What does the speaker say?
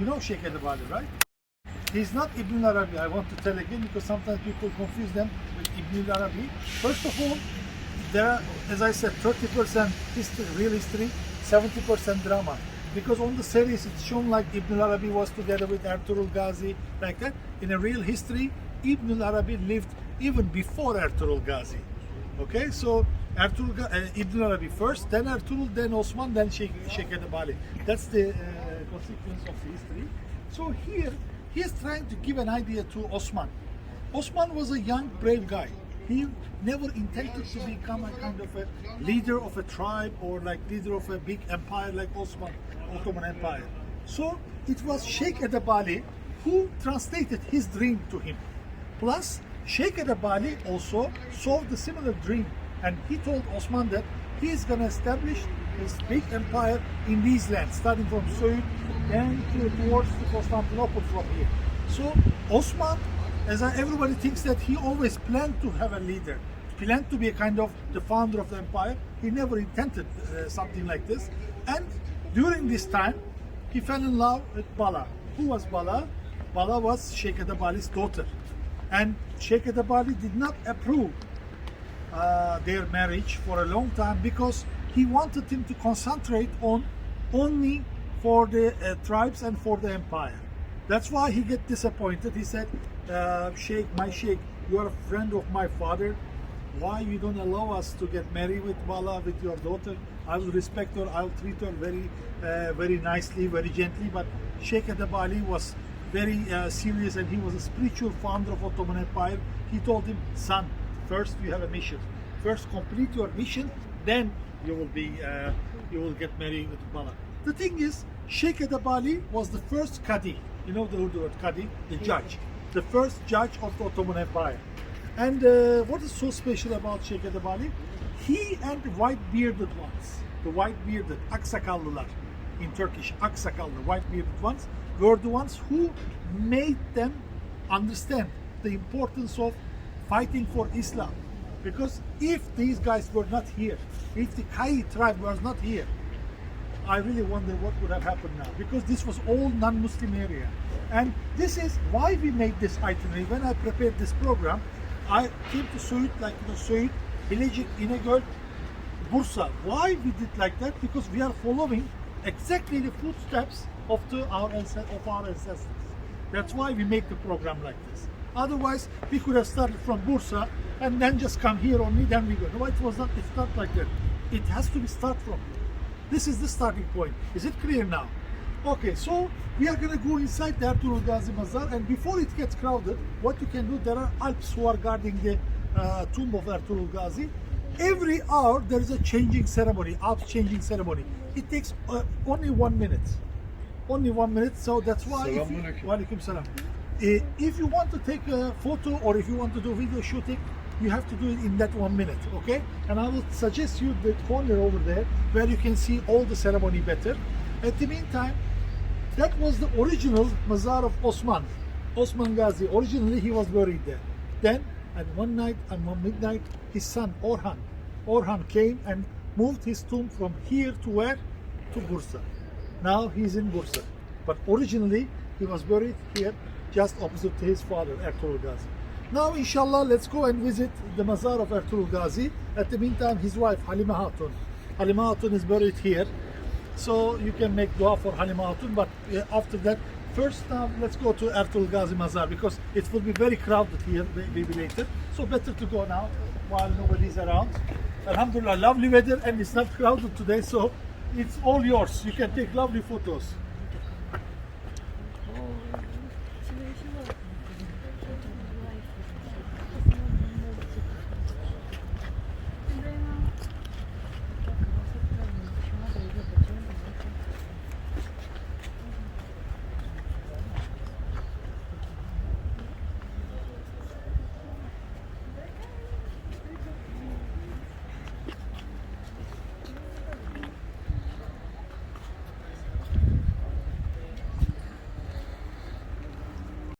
You know Sheikh Edebali, right? He's not Ibn Arabi. I want to tell again because sometimes people confuse them with Ibn Arabi. First of all, there are, as I said, 30% history, real history, 70% drama. Because on the series it's shown like Ibn Arabi was together with Ertugrul Ghazi, like that. In a real history, Ibn Arabi lived even before Ertugrul Ghazi. Okay, so Ibn Arabi first, then Ertugrul, then Osman, then Sheikh Edebali. That's the consequence of the history. So here, he is trying to give an idea to Osman. Osman was a young, brave guy. He never intended to become a kind of a leader of a tribe or like leader of a big empire like Ottoman Empire. So it was Sheikh Edebali who translated his dream to him. Plus, Sheikh Edebali also saw the similar dream, and he told Osman that he is going to establish his big empire in these lands, starting from Suud and towards Constantinople from here. So Osman, everybody thinks that he always planned to have a leader, planned to be a kind of the founder of the empire. He never intended something like this. And during this time, he fell in love with Bala. Who was Bala? Bala was Sheikh Edebali's daughter. And Sheikh Edebali did not approve their marriage for a long time because he wanted him to concentrate on only for the tribes and for the empire. That's why he get disappointed. He said, Sheikh, my Sheikh, you are a friend of my father. Why you don't allow us to get married with Bala, with your daughter? I will respect her, I will treat her very nicely, very gently. But Sheikh Edebali was very serious, and he was a spiritual founder of Ottoman Empire. He told him, son, first you have a mission. First complete your mission, then you will get married with Bala. The thing is, Sheikh Edebali was the first Qadi. You know the Urdu word Qadi, the judge. The first judge of the Ottoman Empire. And what is so special about Sheikh Edebali? He and the white-bearded ones, the white-bearded Aksakallılar in Turkish, Aksakallı, white-bearded ones, were the ones who made them understand the importance of fighting for Islam. Because if these guys were not here, if the Kai tribe was not here, I really wonder what would have happened now, because this was all non-Muslim area. And this is why we made this itinerary. When I prepared this program, I came to Suud, like Suud, Bilecik, İnegöl, Bursa. Why we did like that? Because we are following exactly the footsteps of our ancestors. That's why we make the program like this. Otherwise, we could have started from Bursa and then just come here only, then we go. No, it's not like that. It has to be start from here. This is the starting point. Is it clear now? Okay, so we are going to go inside the Ertugrul Ghazi Mazar, and before it gets crowded, what you can do, there are Alps who are guarding the tomb of Ertugrul Ghazi. Every hour there is a changing ceremony, Alps changing ceremony. It takes only 1 minute. Only 1 minute, so that's why if you want to take a photo or if you want to do video shooting, you have to do it in that 1 minute, okay? And I will suggest you the corner over there where you can see all the ceremony better. At the meantime, that was the original Mazar of Osman Ghazi. Originally he was buried there. Then at one night and one midnight, his son Orhan came and moved his tomb from here to where? To Bursa. Now he's in Bursa. But originally he was buried here just opposite to his father, Ertugrul Ghazi. Now, inshallah, let's go and visit the Mazar of Ertugrul Ghazi. At the meantime, his wife, Halima Hatun. Halima Hatun is buried here. So you can make dua for Halima Hatun. But after that, first now, let's go to Ertugrul Ghazi Mazar because it will be very crowded here maybe later. So better to go now while nobody's around. Alhamdulillah, lovely weather and it's not crowded today. So it's all yours. You can take lovely photos.